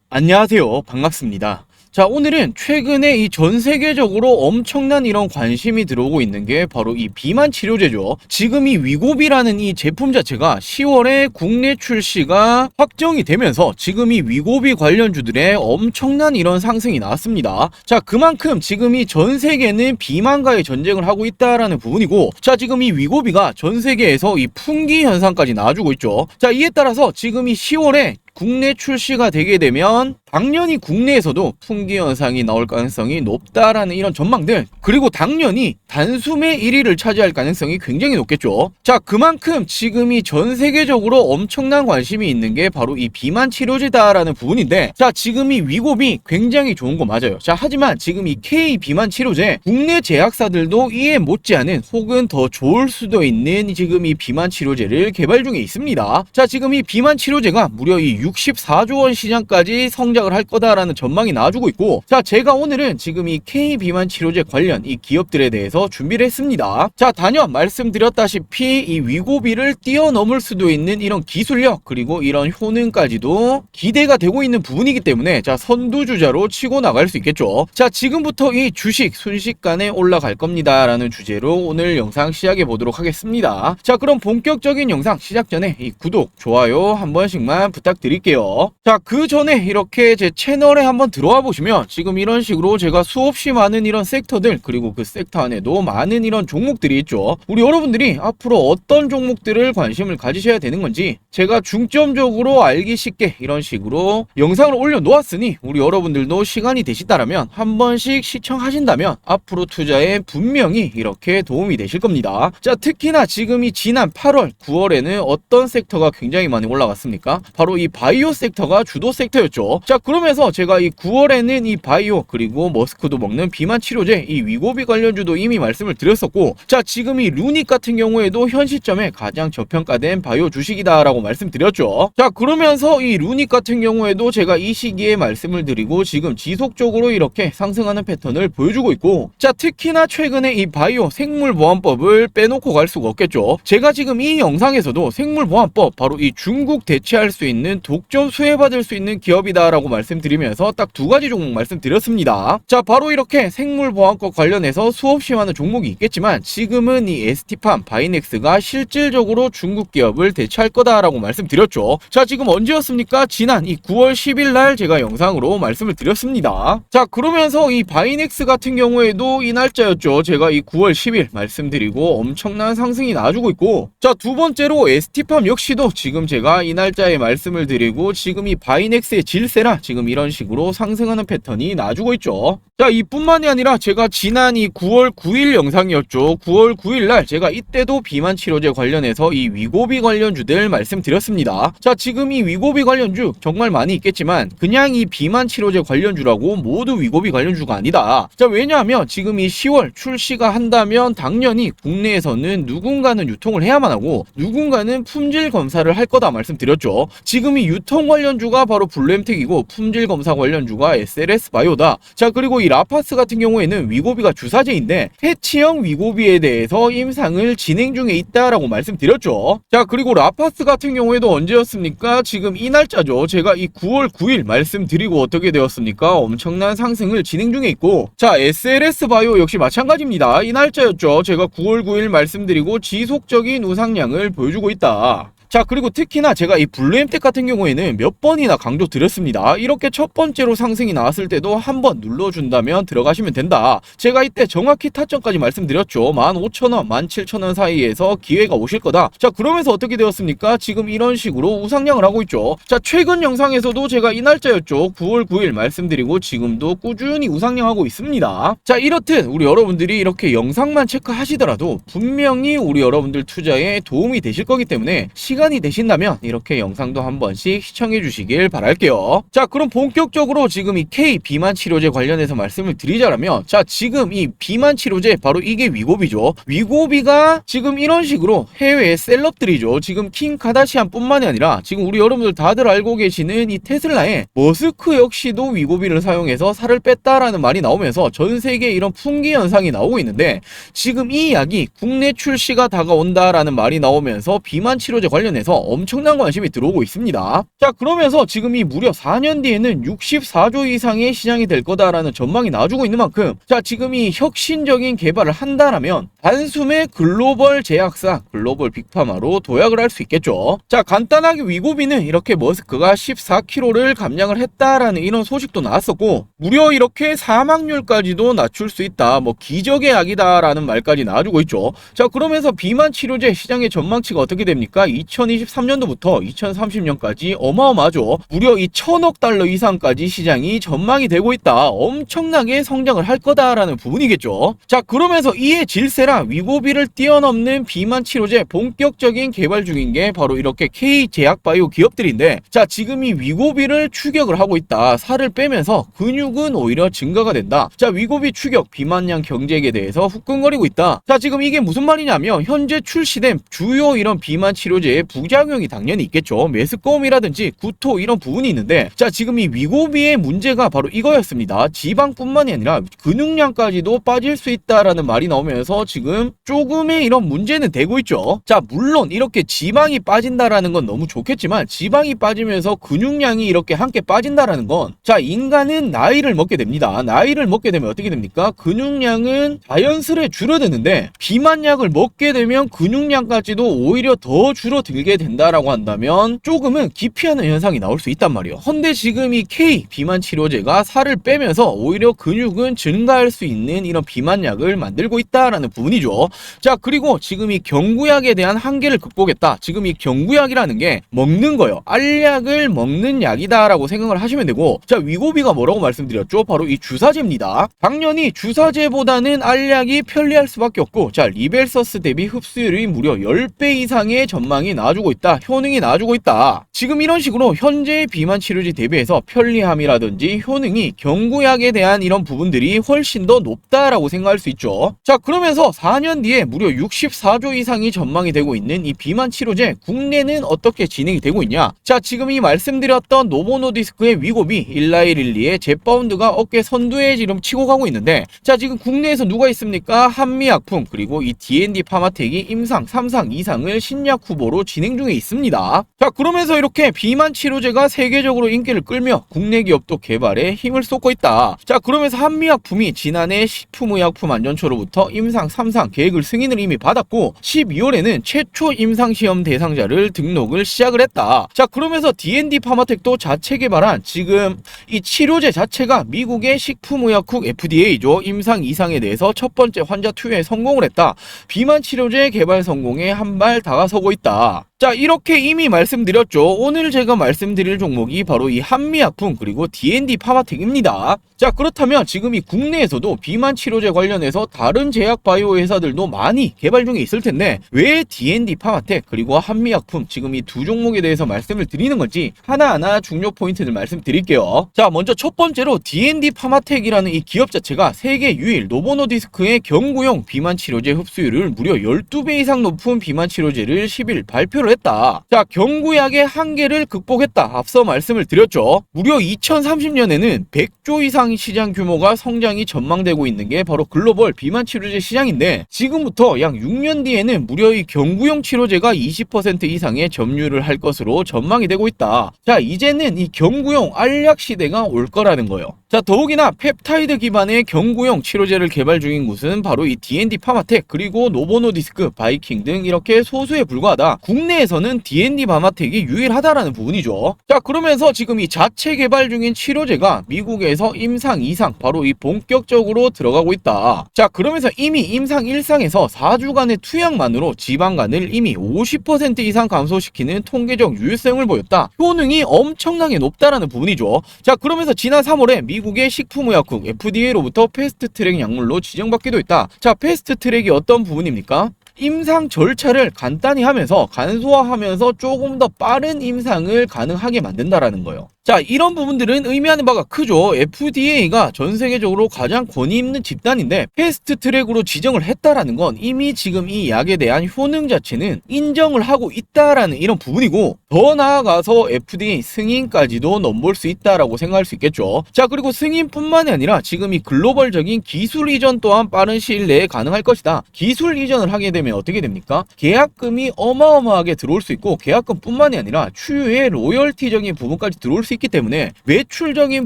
안녕하세요. 반갑습니다. 자, 오늘은 최근에 이 전 세계적으로 엄청난 이런 관심이 들어오고 있는 게 바로 이 비만 치료제죠. 지금 이 위고비라는 이 제품 자체가 10월에 국내 출시가 확정이 되면서 지금 이 위고비 관련주들의 엄청난 이런 상승이 나왔습니다. 자, 그만큼 지금 이 전 세계는 비만과의 전쟁을 하고 있다라는 부분이고, 자, 지금 이 위고비가 전 세계에서 이 풍기 현상까지 나와주고 있죠. 자, 이에 따라서 지금 이 10월에 국내 출시가 되게 되면 당연히 국내에서도 풍기 현상이 나올 가능성이 높다라는 이런 전망들, 그리고 당연히 단숨에 1위를 차지할 가능성이 굉장히 높겠죠. 자, 그만큼 지금이 전 세계적으로 엄청난 관심이 있는 게 바로 이 비만 치료제다라는 부분인데, 자, 지금 이 위고비 굉장히 좋은 거 맞아요. 자, 하지만 지금 이 K 비만 치료제 국내 제약사들도 이에 못지않은 혹은 더 좋을 수도 있는 지금 이 비만 치료제를 개발 중에 있습니다. 자, 지금 이 비만 치료제가 무려 이 64조 원 시장까지 성장을 할 거다라는 전망이 나와주고 있고, 자, 제가 오늘은 지금 이 K 비만 치료제 관련 이 기업들에 대해서 준비를 했습니다. 자, 단연 말씀드렸다시피 이 위고비를 뛰어넘을 수도 있는 이런 기술력 그리고 이런 효능까지도 기대가 되고 있는 부분이기 때문에, 자, 선두주자로 치고 나갈 수 있겠죠. 자, 지금부터 이 주식 순식간에 올라갈 겁니다 라는 주제로 오늘 영상 시작해 보도록 하겠습니다. 자, 그럼 본격적인 영상 시작 전에 이 구독, 좋아요 한 번씩만 부탁드릴게요. 자, 그 전에 이렇게 제 채널에 한번 들어와 보시면 지금 이런 식으로 제가 수없이 많은 이런 섹터들, 그리고 그 섹터 안에도 많은 이런 종목들이 있죠. 우리 여러분들이 앞으로 어떤 종목들을 관심을 가지셔야 되는 건지 제가 중점적으로 알기 쉽게 이런 식으로 영상을 올려놓았으니, 우리 여러분들도 시간이 되시다라면 한 번씩 시청하신다면 앞으로 투자에 분명히 이렇게 도움이 되실 겁니다. 자, 특히나 지금이 지난 8월, 9월에는 어떤 섹터가 굉장히 많이 올라갔습니까? 바로 이 바이오 섹터가 주도 섹터였죠. 자, 그러면서 제가 이 9월에는 이 바이오 그리고 머스크도 먹는 비만 치료제 이 위고비 관련주도 이미 말씀을 드렸었고, 자, 지금 이 루닉 같은 경우에도 현 시점에 가장 저평가된 바이오 주식이다라고 말씀드렸죠. 자, 그러면서 이 루닉 같은 경우에도 제가 이 시기에 말씀을 드리고 지금 지속적으로 이렇게 상승하는 패턴을 보여주고 있고, 자, 특히나 최근에 이 바이오 생물보안법을 빼놓고 갈 수가 없겠죠. 제가 지금 이 영상에서도 생물보안법, 바로 이 중국 대체할 수 있는 독점 수혜받을 수 있는 기업이다라고 말씀드리면서 딱 두 가지 종목 말씀드렸습니다. 자, 바로 이렇게 생물보안법 관련해서 수없이 많은 종목이 있겠지만 지금은 이 ST팜, 바이넥스가 실질적으로 중국 기업을 대체할 거다라고 말씀드렸죠. 자, 지금 언제였습니까? 지난 이 9월 10일 날 제가 영상으로 말씀을 드렸습니다. 자, 그러면서 이 바이넥스 같은 경우에도 이 날짜였죠. 제가 이 9월 10일 말씀드리고 엄청난 상승이 나와주고 있고, 자, 두 번째로 ST팜 역시도 지금 제가 이 날짜에 말씀을 드리고 지금 이 바이넥스의 질세라 지금 이런 식으로 상승하는 패턴이 나와주고 있죠. 자, 이뿐만이 아니라 제가 지난 이 9월 9일 영상이었죠. 9월 9일 날 제가 이때도 비만 치료제 관련해서 이 위고비 관련주들 말씀드렸습니다. 자, 지금 이 위고비 관련주 정말 많이 있겠지만 그냥 이 비만 치료제 관련주라고 모두 위고비 관련주가 아니다. 자, 왜냐하면 지금 이 10월 출시가 한다면 당연히 국내에서는 누군가는 유통을 해야만 하고 누군가는 품질 검사를 할 거다 말씀드렸죠. 지금 이 유통 관련주가 바로 블루엠텍이고 품질 검사 관련주가 SLS 바이오다. 자, 그리고 이 라파스 같은 경우에는 위고비가 주사제인데 해치형 위고비에 대해서 임상을 진행 중에 있다라고 말씀드렸죠. 자, 그리고 라파스 같은 경우에도 언제였습니까? 지금 이 날짜죠. 제가 이 9월 9일 말씀드리고 어떻게 되었습니까? 엄청난 상승을 진행 중에 있고, 자, SLS 바이오 역시 마찬가지입니다. 이 날짜였죠. 제가 9월 9일 말씀드리고 지속적인 우상향을 보여주고 있다. 자, 그리고 특히나 제가 이 블루엠텍 같은 경우에는 몇 번이나 강조 드렸습니다. 이렇게 첫 번째로 상승이 나왔을 때도 한번 눌러준다면 들어가시면 된다. 제가 이때 정확히 타점까지 말씀드렸죠. 15,000원, 17,000원 사이에서 기회가 오실 거다. 자, 그러면서 어떻게 되었습니까? 지금 이런 식으로 우상향을 하고 있죠. 자, 최근 영상에서도 제가 이 날짜였죠. 9월 9일 말씀드리고 지금도 꾸준히 우상향하고 있습니다. 자, 이렇듯 우리 여러분들이 이렇게 영상만 체크하시더라도 분명히 우리 여러분들 투자에 도움이 되실 거기 때문에 시간 시간이 되신다면 이렇게 영상도 한 번씩 시청해 주시길 바랄게요. 자, 그럼 본격적으로 지금 이 K 비만 치료제 관련해서 말씀을 드리자면, 자, 지금 이 비만 치료제 바로 이게 위고비죠. 위고비가 지금 이런 식으로 해외의 셀럽들이죠. 지금 킴 카다시안 뿐만이 아니라 지금 우리 여러분들 다들 알고 계시는 이 테슬라의 머스크 역시도 위고비를 사용해서 살을 뺐다라는 말이 나오면서 전 세계에 이런 풍기 현상이 나오고 있는데, 지금 이 약이 국내 출시가 다가온다라는 말이 나오면서 비만 치료제 관련해서 엄청난 관심이 들어오고 있습니다. 자, 그러면서 지금 이 무려 4년 뒤에는 64조 이상의 시장이 될 거다라는 전망이 나와주고 있는 만큼, 자, 지금 이 혁신적인 개발을 한다라면 단숨에 글로벌 제약사, 글로벌 빅파마로 도약을 할 수 있겠죠. 자, 간단하게 위고비는 이렇게 머스크가 14kg를 감량을 했다라는 이런 소식도 나왔었고, 무려 이렇게 사망률까지도 낮출 수 있다, 뭐 기적의 약이다라는 말까지 나와주고 있죠. 자, 그러면서 비만 치료제 시장의 전망치가 어떻게 됩니까? 2023년도부터 2030년까지 어마어마하죠. 무려 이 1000억 달러 이상까지 시장이 전망이 되고 있다. 엄청나게 성장을 할 거다라는 부분이겠죠. 자, 그러면서 이에 질세라 위고비를 뛰어넘는 비만 치료제 본격적인 개발 중인 게 바로 이렇게 K제약바이오 기업들인데, 자, 지금 이 위고비를 추격을 하고 있다. 살을 빼면서 근육은 오히려 증가가 된다. 자, 위고비 추격 비만량 경쟁에 대해서 후끈거리고 있다. 자, 지금 이게 무슨 말이냐면 현재 출시된 주요 이런 비만 치료제의 부작용이 당연히 있겠죠. 메스꺼움이라든지 구토 이런 부분이 있는데, 자, 지금 이 위고비의 문제가 바로 이거였습니다. 지방뿐만이 아니라 근육량까지도 빠질 수 있다라는 말이 나오면서 지금 조금의 이런 문제는 되고 있죠. 자, 물론 이렇게 지방이 빠진다라는 건 너무 좋겠지만, 지방이 빠지면서 근육량이 이렇게 함께 빠진다라는 건, 자, 인간은 나이를 먹게 됩니다. 나이를 먹게 되면 어떻게 됩니까? 근육량은 자연스레 줄어드는데, 비만약을 먹게 되면 근육량까지도 오히려 더 줄어들게 된다라고 한다면 조금은 기피하는 현상이 나올 수 있단 말이에요. 헌데 지금 이 K 비만 치료제가 살을 빼면서 오히려 근육은 증가할 수 있는 이런 비만약을 만들고 있다라는 부분이죠. 자, 그리고 지금 이 경구약에 대한 한계를 극복했다. 지금 이 경구약이라는 게 먹는 거예요. 알약을 먹는 약이다라고 생각을 하시면 되고, 자, 위고비가 뭐라고 말씀드렸죠? 바로 이 주사제입니다. 당연히 주사제보다는 알약이 편리할 수밖에 없고, 자, 리벨서스 대비 흡수율이 무려 10배 이상의 전망이 나와주고 있다. 효능이 나와주고 있다. 지금 이런 식으로 현재의 비만 치료제 대비해서 편리함이라든지 효능이 경구약에 대한 이런 부분들이 훨씬 더 높다라고 생각할 수 있죠. 자, 그러면서 4년 뒤에 무려 64조 이상이 전망이 되고 있는 이 비만 치료제, 국내는 어떻게 진행이 되고 있냐? 자, 지금 이 말씀드렸던 노보노디스크의 위고비, 일라이릴리의 제파운드가 어깨 선두에 지금 치고 가고 있는데, 자, 지금 국내에서 누가 있습니까? 한미약품, 그리고 이 D&D 파마텍이 임상 3상 2상을 신약 후보로 진행 중에 있습니다. 자, 그러면서 이렇게 비만 치료제가 세계적으로 인기를 끌며 국내 기업도 개발에 힘을 쏟고 있다. 자, 그러면서 한미약품이 지난해 식품의약품안전처로부터 임상 3상 계획을 승인을 이미 받았고, 12월에는 최초 임상시험 대상자를 등록을 시작을 했다. 자, 그러면서 D&D 파마텍도 자체 개발한 지금 이 치료제 자체가 미국의 식품의약국 FDA죠. 임상 2상에 대해서 첫 번째 환자 투여에 성공을 했다. 비만 치료제 개발 성공에 한 발 다가서고 있다. 자, 이렇게 이미 말씀드렸죠. 오늘 제가 말씀드릴 종목이 바로 이 한미약품 그리고 D&D 파마텍입니다. 자, 그렇다면 지금 이 국내에서도 비만 치료제 관련해서 다른 제약 바이오 회사들도 많이 개발 중에 있을 텐데, 왜 D&D 파마텍 그리고 한미약품 지금 이 두 종목에 대해서 말씀을 드리는 건지 하나하나 중요 포인트들 말씀드릴게요. 자, 먼저 첫 번째로 D&D 파마텍이라는 이 기업 자체가 세계 유일 노보노디스크의 경구용 비만 치료제 흡수율을 무려 12배 이상 높은 비만 치료제를 10일 발표를 했다. 자, 경구약의 한계를 극복했다. 앞서 말씀을 드렸죠. 무려 2030년에는 100조 이상 시장 규모가 성장이 전망되고 있는 게 바로 글로벌 비만 치료제 시장인데, 지금부터 약 6년 뒤에는 무려 이 경구용 치료제가 20% 이상의 점유율을 할 것으로 전망이 되고 있다. 자, 이제는 이 경구용 알약 시대가 올 거라는 거예요. 자, 더욱이나 펩타이드 기반의 경구용 치료제를 개발 중인 곳은 바로 이 D&D 파마텍 그리고 노보노디스크, 바이킹 등 이렇게 소수에 불과하다. 국내에서는 D&D 파마텍이 유일하다라는 부분이죠. 자, 그러면서 지금 이 자체 개발 중인 치료제가 미국에서 임상 2상 바로 이 본격적으로 들어가고 있다. 자, 그러면서 이미 임상 1상에서 4주간의 투약만으로 지방간을 이미 50% 이상 감소시키는 통계적 유효성을 보였다. 효능이 엄청나게 높다라는 부분이죠. 자, 그러면서 지난 3월에 미국의 식품의약국 FDA로부터 패스트트랙 약물로 지정받기도 했다. 자, 패스트트랙이 어떤 부분입니까? 임상 절차를 간단히 하면서 간소화하면서 조금 더 빠른 임상을 가능하게 만든다라는 거예요. 자, 이런 부분들은 의미하는 바가 크죠. FDA가 전 세계적으로 가장 권위 있는 집단인데 패스트 트랙으로 지정을 했다라는 건 이미 지금 이 약에 대한 효능 자체는 인정을 하고 있다라는 이런 부분이고, 더 나아가서 FDA 승인까지도 넘볼 수 있다라고 생각할 수 있겠죠. 자, 그리고 승인뿐만이 아니라 지금 이 글로벌적인 기술 이전 또한 빠른 시일 내에 가능할 것이다. 기술 이전을 하게 되면 어떻게 됩니까? 계약금이 어마어마하게 들어올 수 있고, 계약금뿐만이 아니라 추후에 로열티적인 부분까지 들어올 수 있기 때문에 매출적인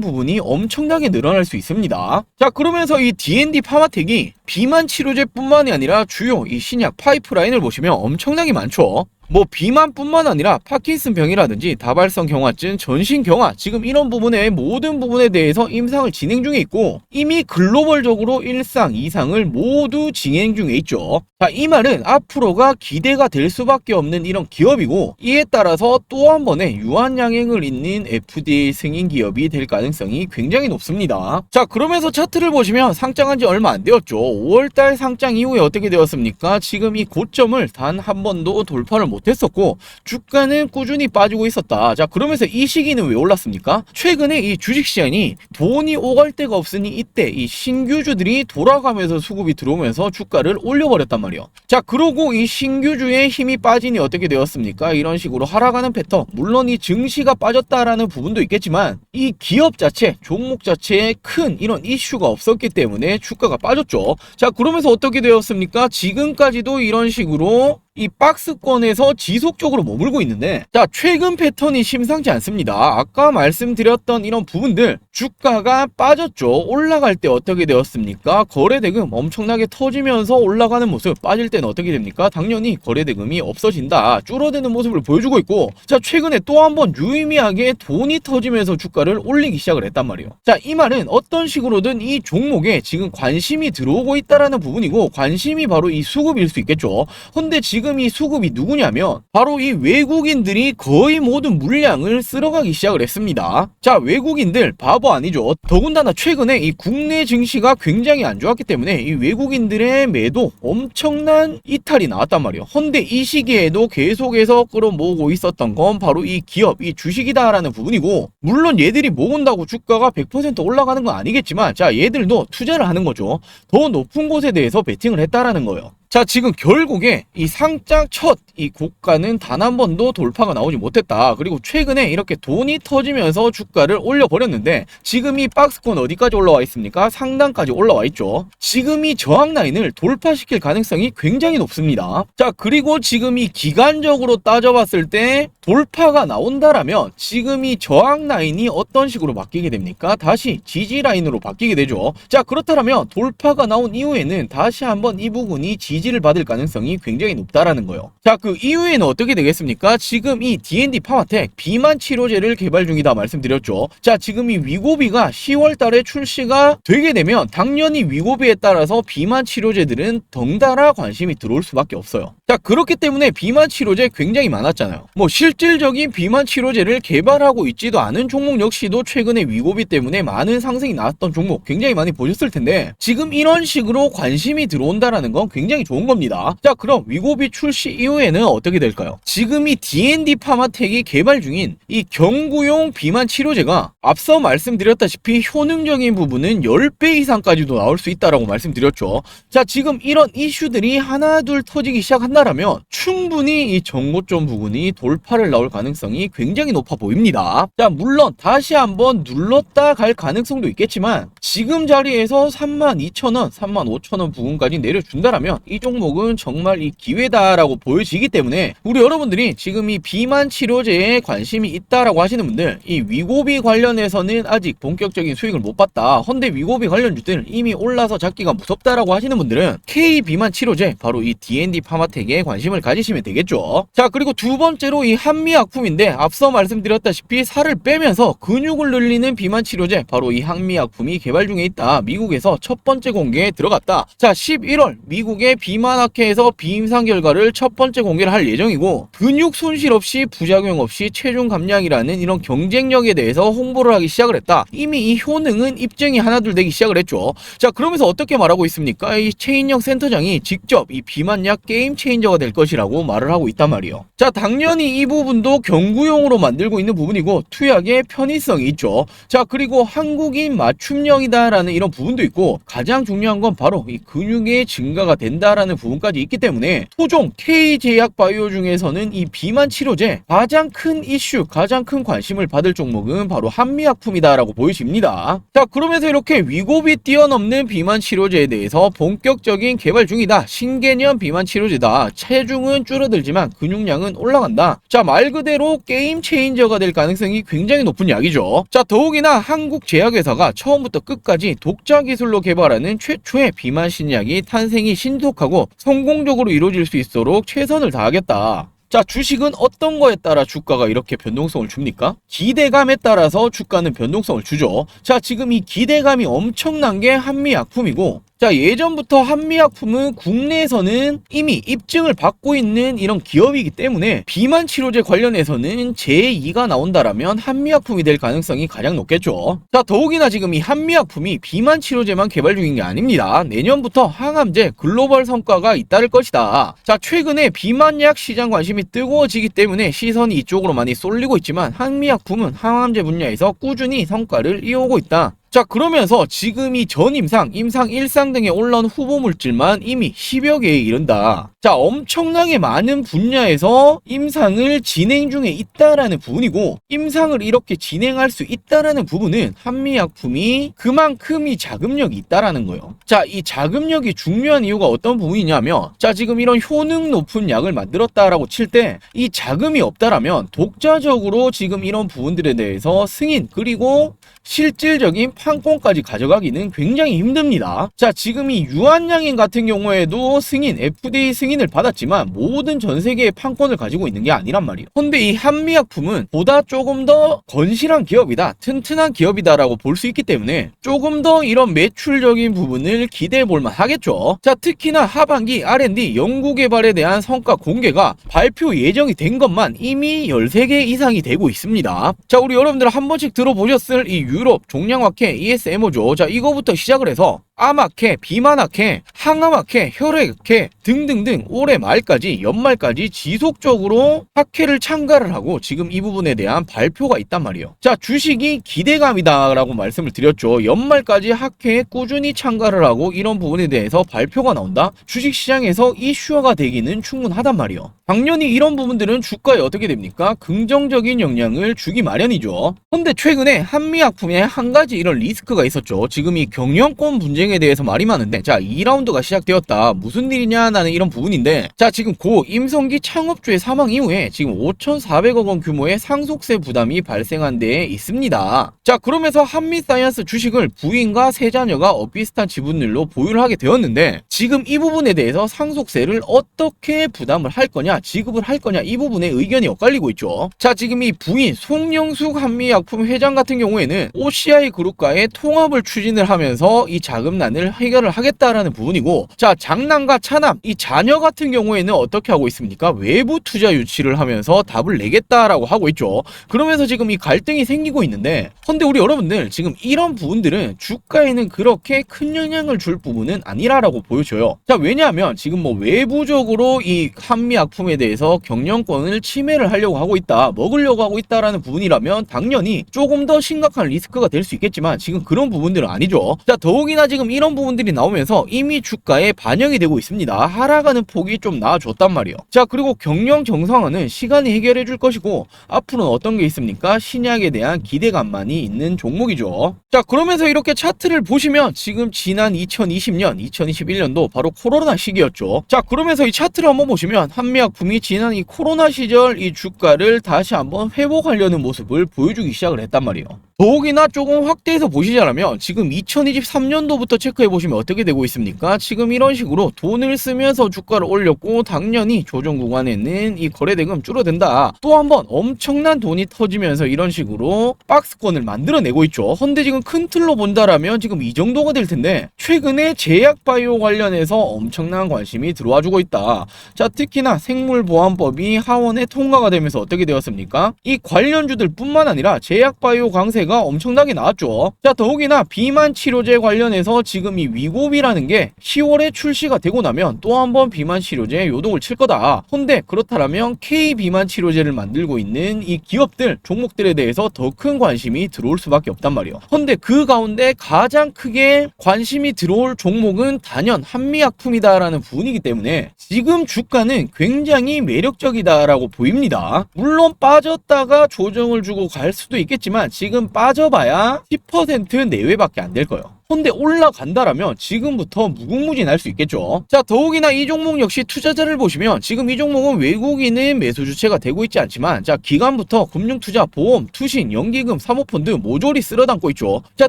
부분이 엄청나게 늘어날 수 있습니다. 자, 그러면서 이 D&D 파마텍이 비만 치료제뿐만이 아니라 주요 이 신약 파이프라인을 보시면 엄청나게 많죠. 뭐 비만뿐만 아니라 파킨슨병이라든지 다발성 경화증, 전신 경화, 지금 이런 부분의 모든 부분에 대해서 임상을 진행 중에 있고, 이미 글로벌적으로 1상, 2상을 모두 진행 중에 있죠. 자, 이 말은 앞으로가 기대가 될 수밖에 없는 이런 기업이고, 이에 따라서 또 한 번의 유한양행을 잇는 FDA 승인 기업이 될 가능성이 굉장히 높습니다. 자, 그러면서 차트를 보시면 상장한 지 얼마 안 되었죠. 5월달 상장 이후에 어떻게 되었습니까? 지금 이 고점을 단 한 번도 돌파를 못했었고 주가는 꾸준히 빠지고 있었다. 자, 그러면서 이 시기는 왜 올랐습니까? 최근에 이 주식시장이 돈이 오갈 데가 없으니 이때 이 신규주들이 돌아가면서 수급이 들어오면서 주가를 올려버렸단 말이에요. 자, 그러고 이 신규주의 힘이 빠지니 어떻게 되었습니까? 이런 식으로 하락하는 패턴. 물론 이 증시가 빠졌다라는 부분도 있겠지만 이 기업 자체, 종목 자체에 큰 이런 이슈가 없었기 때문에 주가가 빠졌죠. 자, 그러면서 어떻게 되었습니까? 지금까지도 이런 식으로 이 박스권에서 지속적으로 머물고 있는데, 자, 최근 패턴이 심상치 않습니다. 아까 말씀드렸던 이런 부분들, 주가가 빠졌죠. 올라갈 때 어떻게 되었습니까? 거래대금 엄청나게 터지면서 올라가는 모습, 빠질 때는 어떻게 됩니까? 당연히 거래대금이 없어진다, 줄어드는 모습을 보여주고 있고, 자, 최근에 또 한 번 유의미하게 돈이 터지면서 주가를 올리기 시작을 했단 말이에요. 자, 이 말은 어떤 식으로든 이 종목에 지금 관심이 들어오고 있다라는 부분이고, 관심이 바로 이 수급일 수 있겠죠. 근데 지금 이 수급이 누구냐면 바로 이 외국인들이 거의 모든 물량을 쓸어가기 시작을 했습니다. 자, 외국인들 바보 아니죠. 더군다나 최근에 이 국내 증시가 굉장히 안 좋았기 때문에 이 외국인들의 매도 엄청난 이탈이 나왔단 말이에요. 헌데 이 시기에도 계속해서 끌어모으고 있었던 건 바로 이 기업, 이 주식이다라는 부분이고, 물론 얘들이 모은다고 주가가 100% 올라가는 건 아니겠지만, 자, 얘들도 투자를 하는 거죠. 더 높은 곳에 대해서 베팅을 했다라는 거예요. 자, 지금 결국에 이 상장 첫 이 고가는 단 한 번도 돌파가 나오지 못했다. 그리고 최근에 이렇게 돈이 터지면서 주가를 올려버렸는데, 지금 이 박스권 어디까지 올라와 있습니까? 상단까지 올라와 있죠. 지금 이 저항 라인을 돌파시킬 가능성이 굉장히 높습니다. 자, 그리고 지금 이 기간적으로 따져봤을 때 돌파가 나온다라면 지금 이 저항 라인이 어떤 식으로 바뀌게 됩니까? 다시 지지 라인으로 바뀌게 되죠. 자, 그렇다면 돌파가 나온 이후에는 다시 한번 이 부분이 지지를 받을 가능성이 굉장히 높다라는 거예요. 자, 그 이후에는 어떻게 되겠습니까? 지금 이 D&D 파마텍 비만 치료제를 개발 중이다 말씀드렸죠. 자, 지금 이 위고비가 10월 달에 출시가 되게 되면 당연히 위고비에 따라서 비만 치료제들은 덩달아 관심이 들어올 수밖에 없어요. 자, 그렇기 때문에 비만 치료제 굉장히 많았잖아요. 뭐 실질적인 비만 치료제를 개발하고 있지도 않은 종목 역시도 최근에 위고비 때문에 많은 상승이 나왔던 종목 굉장히 많이 보셨을 텐데, 지금 이런 식으로 관심이 들어온다라는 건 굉장히 좋은 겁니다. 자, 그럼 위고비 출시 이후에는 어떻게 될까요? 지금 이 D&D 파마텍이 개발 중인 이 경구용 비만 치료제가 앞서 말씀드렸다시피 효능적인 부분은 10배 이상까지도 나올 수 있다라고 말씀드렸죠. 자, 지금 이런 이슈들이 하나 둘 터지기 시작한다라면 충분히 이 정고점 부분이 돌파를 나올 가능성이 굉장히 높아 보입니다. 자, 물론 다시 한번 눌렀다 갈 가능성도 있겠지만 지금 자리에서 32,000원, 35,000원 부분까지 내려준다라면 이 종목은 정말 이 기회다라고 보여지기 때문에 우리 여러분들이 지금 이 비만 치료제에 관심이 있다라고 하시는 분들, 이 위고비 관련해서는 아직 본격적인 수익을 못 봤다, 헌데 위고비 관련주들 이미 올라서 잡기가 무섭다라고 하시는 분들은 K 비만 치료제 바로 이 D&D 파마텍에 관심을 가지시면 되겠죠. 자, 그리고 두 번째로 이 한미약품인데 앞서 말씀드렸다시피 살을 빼면서 근육을 늘리는 비만 치료제 바로 이 한미약품이 개발 중에 있다. 미국에서 첫 번째 공개에 들어갔다. 자, 11월 미국의 비만학회에서 비임상 결과를 첫 번째 공개를 할 예정이고, 근육 손실 없이 부작용 없이 체중 감량이라는 이런 경쟁력에 대해서 홍보를 하기 시작을 했다. 이미 이 효능은 입증이 하나둘 되기 시작을 했죠. 자, 그러면서 어떻게 말하고 있습니까? 이 최인영 센터장이 직접 이 비만약 게임 체인저가 될 것이라고 말을 하고 있단 말이에요. 자, 당연히 이 부분도 경구용으로 만들고 있는 부분이고 투약의 편의성이 있죠. 자, 그리고 한국인 맞춤형이다라는 이런 부분도 있고, 가장 중요한 건 바로 이 근육의 증가가 된다라는 부분까지 있기 때문에 토종 K제약바이오 중에서는 이 비만 치료제 가장 큰 이슈, 가장 큰 관심을 받을 종목은 바로 한미약품이다라고 보여집니다. 자, 그러면서 이렇게 위고비 뛰어넘는 비만 치료제에 대해서 본격적인 개발 중이다. 신개념 비만 치료제다. 체중은 줄어들지만 근육량은 올라간다. 자, 말 그대로 게임 체인저가 될 가능성이 굉장히 높은 약이죠. 자, 더욱이나 한국 제약회사가 처음부터 끝까지 독자 기술로 개발하는 최초의 비만 신약이 탄생이 신속하고 성공적으로 이루어질 수 있도록 최선을 다하겠다. 자, 주식은 어떤 거에 따라 주가가 이렇게 변동성을 줍니까? 기대감에 따라서 주가는 변동성을 주죠. 자, 지금 이 기대감이 엄청난 게 한미약품이고, 자, 예전부터 한미약품은 국내에서는 이미 입증을 받고 있는 이런 기업이기 때문에 비만 치료제 관련해서는 제2가 나온다라면 한미약품이 될 가능성이 가장 높겠죠. 자, 더욱이나 지금 이 한미약품이 비만 치료제만 개발 중인 게 아닙니다. 내년부터 항암제 글로벌 성과가 잇따를 것이다. 자, 최근에 비만약 시장 관심이 뜨거워지기 때문에 시선이 이쪽으로 많이 쏠리고 있지만 한미약품은 항암제 분야에서 꾸준히 성과를 이어오고 있다. 자, 그러면서 지금 이 전임상, 임상 1상 등에 올라온 후보 물질만 이미 10여 개에 이른다. 자, 엄청나게 많은 분야에서 임상을 진행 중에 있다라는 부분이고, 임상을 이렇게 진행할 수 있다라는 부분은 한미약품이 그만큼 이 자금력이 있다라는 거예요. 자, 이 자금력이 중요한 이유가 어떤 부분이냐면, 자, 지금 이런 효능 높은 약을 만들었다라고 칠 때 이 자금이 없다라면 독자적으로 지금 이런 부분들에 대해서 승인, 그리고 실질적인 판권까지 가져가기는 굉장히 힘듭니다. 자, 지금 이 유한양인 같은 경우에도 승인, FDA 승인을 받았지만 모든 전 세계의 판권을 가지고 있는 게 아니란 말이에요. 근데 이 한미약품은 보다 조금 더 건실한 기업이다, 튼튼한 기업이다라고 볼 수 있기 때문에 조금 더 이런 매출적인 부분을 기대해 볼 만하겠죠. 자, 특히나 하반기 R&D 연구개발에 대한 성과 공개가 발표 예정이 된 것만 이미 13개 이상이 되고 있습니다. 자, 우리 여러분들 한 번씩 들어보셨을 이 유럽 종양학회 ESMO죠. 자, 이거부터 시작을 해서 암학회, 비만학회, 항암학회, 혈액학회 등등등 올해 말까지, 연말까지 지속적으로 학회를 참가를 하고 지금 이 부분에 대한 발표가 있단 말이에요. 자, 주식이 기대감이다 라고 말씀을 드렸죠. 연말까지 학회에 꾸준히 참가를 하고 이런 부분에 대해서 발표가 나온다? 주식시장에서 이슈화가 되기는 충분하단 말이에요. 당연히 이런 부분들은 주가에 어떻게 됩니까? 긍정적인 영향을 주기 마련이죠. 근데 최근에 한미약품에 한 가지 이런 리스크가 있었죠. 지금 이 경영권 분쟁에 대해서 말이 많은데, 자, 2라운드가 시작되었다. 무슨 일이냐 나는 이런 부분인데, 자, 지금 고 임성기 창업주의 사망 이후에 지금 5,400억 원 규모의 상속세 부담이 발생한 데에 있습니다. 자, 그러면서 한미사이언스 주식을 부인과 세 자녀가 비슷한 지분율로 보유를 하게 되었는데, 지금 이 부분에 대해서 상속세를 어떻게 부담을 할 거냐, 지급을 할 거냐, 이 부분에 의견이 엇갈리고 있죠. 자, 지금 이 부인 송영숙 한미약품 회장 같은 경우에는 OCI 그룹과의 통합을 추진을 하면서 이 자금난을 해결을 하겠다라는 부분이고, 자, 장남과 차남, 이 자녀 같은 경우에는 어떻게 하고 있습니까? 외부 투자 유치를 하면서 답을 내겠다라고 하고 있죠. 그러면서 지금 이 갈등이 생기고 있는데, 근데 우리 여러분들 지금 이런 부분들은 주가에는 그렇게 큰 영향을 줄 부분은 아니라라고 보여줘요. 자, 왜냐하면 지금 뭐 외부적으로 이 한미약품에 대해서 경영권을 침해를 하려고 하고 있다, 먹으려고 하고 있다라는 부분이라면 당연히 조금 더 심각한 리스크가 될 수 있겠지만 지금 그런 부분들은 아니죠. 자, 더욱이나 지금 이런 부분들이 나오면서 이미 주가에 반영이 되고 있습니다. 하락하는 폭이 좀 나아졌단 말이에요. 자, 그리고 경영 정상화는 시간이 해결해 줄 것이고 앞으로는 어떤 게 있습니까? 신약에 대한 기대감만이 있는 종목이죠. 자, 그러면서 이렇게 차트를 보시면 지금 지난 2020년, 2021년도 바로 코로나 시기였죠. 자, 그러면서 이 차트를 한번 보시면 한미약품이 지난 이 코로나 시절 이 주가를 다시 한번 회복하려는 모습을 보여주기 시작을 했단 말이에요. 더욱이나 조금 확대해서 보시자면 지금 2023년도부터 체크해 보시면 어떻게 되고 있습니까? 지금 이런 식으로 돈을 쓰면서 주가를 올렸고 당연히 조정 구간에는 이 거래대금 줄어든다. 또 한번 엄청난 돈이 터지면서 이런 식으로 박스권을 만들어내고 있죠. 근데 지금 큰 틀로 본다라면 지금 이 정도가 될 텐데, 최근에 제약바이오 관련 관련해서 엄청난 관심이 들어와주고 있다. 자, 특히나 생물보안법이 하원에 통과가 되면서 어떻게 되었습니까? 이 관련주들 뿐만 아니라 제약바이오 강세가 엄청나게 나왔죠. 자, 더욱이나 비만 치료제 관련해서 지금 이 위고비라는 게 10월에 출시가 되고 나면 또 한 번 비만 치료제 요동을 칠 거다. 근데 그렇다면 K 비만 치료제를 만들고 있는 이 기업들, 종목들에 대해서 더 큰 관심이 들어올 수밖에 없단 말이에요. 근데 그 가운데 가장 크게 관심이 들어올 종목은 단연 한미약품이다라는 부분이기 때문에 지금 주가는 굉장히 매력적이다라고 보입니다. 물론 빠졌다가 조정을 주고 갈 수도 있겠지만 지금 빠져봐야 10% 내외밖에 안 될 거예요. 근데 올라간다라면 지금부터 무궁무진할 수 있겠죠. 자, 더욱이나 이 종목 역시 투자자를 보시면 지금 이 종목은 외국인은 매수 주체가 되고 있지 않지만 자, 기관부터 금융투자, 보험, 투신, 연기금, 사모펀드 모조리 쓸어담고 있죠. 자,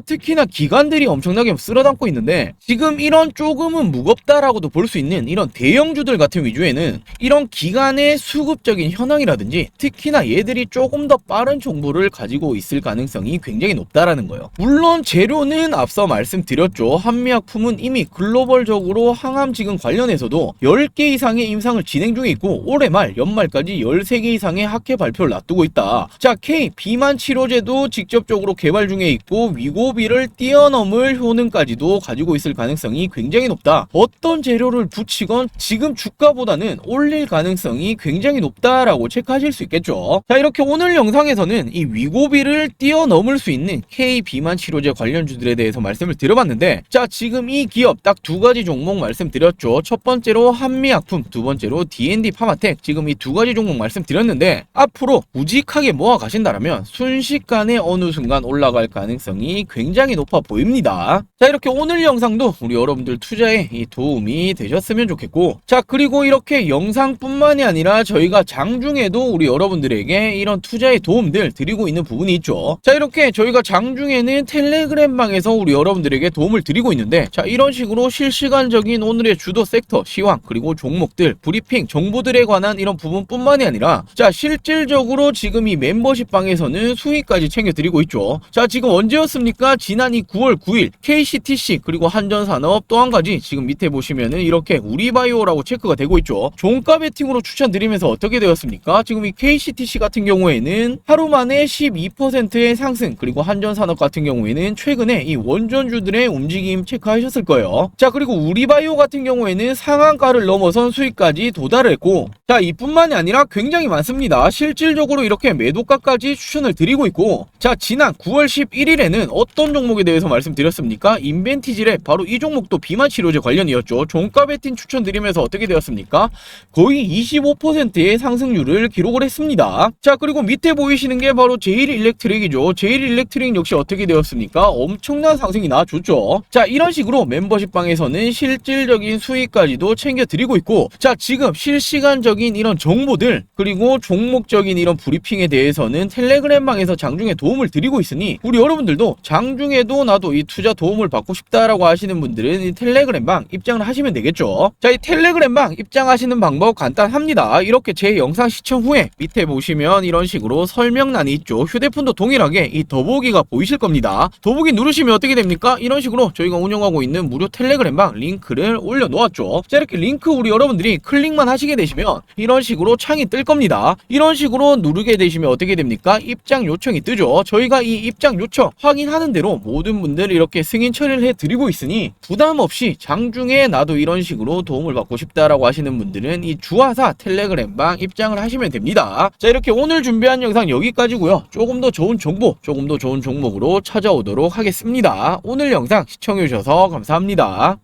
특히나 기관들이 엄청나게 쓸어담고 있는데 지금 이런 조금은 무겁다라고도 볼 수 있는 이런 대형주들 같은 위주에는 이런 기관의 수급적인 현황이라든지 특히나 얘들이 조금 더 빠른 정보를 가지고 있을 가능성이 굉장히 높다라는 거예요. 물론 재료는 앞서 말씀드렸죠. 한미약품은 이미 글로벌적으로 항암 지금 관련해서도 10개 이상의 임상을 진행 중에 있고 올해 말 연말까지 13개 이상의 학회 발표를 놔두고 있다. 자, K 비만 치료제도 직접적으로 개발 중에 있고 위고비를 뛰어넘을 효능까지도 가지고 있을 가능성이 굉장히 높다. 어떤 재료를 붙이건 지금 주가보다는 올릴 가능성이 굉장히 높다라고 체크하실 수 있겠죠. 자, 이렇게 오늘 영상에서는 이 위고비를 뛰어넘을 수 있는 K 비만 치료제 관련주들에 대해서 말씀을 드려봤는데 자, 지금 이 기업 딱 두 가지 종목 말씀드렸죠. 첫 번째로 한미약품, 두 번째로 D&D 파마텍, 지금 이 두 가지 종목 말씀드렸는데 앞으로 우직하게 모아 가신다라면 순식간에 어느 순간 올라갈 가능성이 굉장히 높아 보입니다. 자, 이렇게 오늘 영상도 우리 여러분들 투자에 이 도움이 되셨으면 좋겠고 자, 그리고 이렇게 영상뿐만이 아니라 저희가 장중에도 우리 여러분들에게 이런 투자의 도움들 드리고 있는 부분이 있죠. 자, 이렇게 저희가 장중에는 텔레그램 방에서 우리 여러분들에게 도움을 드리고 있는데 자, 이런 식으로 실시간적인 오늘의 주도 섹터, 시황, 그리고 종목들, 브리핑, 정보들에 관한 이런 부분뿐만이 아니라 자, 실질적으로 지금 이 멤버십 방에서는 수익까지 챙겨드리고 있죠. 자, 지금 언제였습니까? 지난 이 9월 9일 KCTC 그리고 한전산업 또 한 가지 지금 밑에 보시면은 이렇게 우리바이오라고 체크가 되고 있죠. 종가 베팅으로 추천드리면서 어떻게 되었습니까? 지금 이 KCTC 같은 경우에는 하루 만에 12%의 상승, 그리고 한전산업 같은 경우에는 최근에 이 원전주들의 움직임 체크하셨을 거예요. 자, 그리고 우리바이오 같은 경우에는 상한가를 넘어선 수익까지 도달을 했고 자, 이뿐만이 아니라 굉장히 많습니다. 실질적으로 이렇게 매도가까지 추천을 드리고 있고 자, 지난 9월 11일에는 어떤 종목에 대해서 말씀드렸습니까? 인벤티지랩, 바로 이 종목도 비만 치료제 관련이었죠. 종가 베팅 추천드리면서 어떻게 되었습니까? 거의 25%의 상승률을 기록을 했습니다. 자, 그리고 밑에 보이시는 게 바로 제일일렉트릭이죠. 제일일렉트릭 역시 어떻게 되었습니까? 엄청난 상승이 나와줬죠. 자, 이런 식으로 멤버십 방에서는 실질적인 수익까지도 챙겨드리고 있고 자, 지금 실시간적인 이런 정보들 그리고 종목적인 이런 브리핑에 대해서는 텔레그램 방에서 장중에 도움을 드리고 있으니 우리 여러분들도 장중에도 나도 이 투자 도움을 받고 싶다라고 하시는 분들은 이 텔레그램 방 입장을 하시면 되겠죠. 자, 이 텔레그램 방 입장하시는 방법 간단합니다. 이렇게 제 영상 시청 후에 밑에 보시면 이런 식으로 설명란이 있죠. 휴대폰도 동일하게 이 더보기가 보이실 겁니다. 더보기 누르시면 어떻게 됩니까? 이런 식으로 저희가 운영하고 있는 무료 텔레그램 방 링크를 올려놓았죠. 자, 이렇게 링크 우리 여러분들이 클릭만 하시게 되시면 이런 식으로 창이 뜰 겁니다. 이런 식으로 누르게 되시면 어떻게 됩니까? 입장 요청이 뜨죠. 저희가 이 입장 요청 확인하는 대로 모든 분들 이렇게 승인 처리를 해드리고 있으니 부담 없이 장중에 나도 이런 식으로 도움을 받고 싶다라고 하시는 분들은 이 주화사 텔레그램 방 입장을 하시면 됩니다. 자, 이렇게 오늘 준비한 영상 여기까지고요. 조금 더 좋은 정보, 조금 더 좋은 종목으로 찾아오도록 하겠습니다. 오늘 영상 시청해주셔서 감사합니다.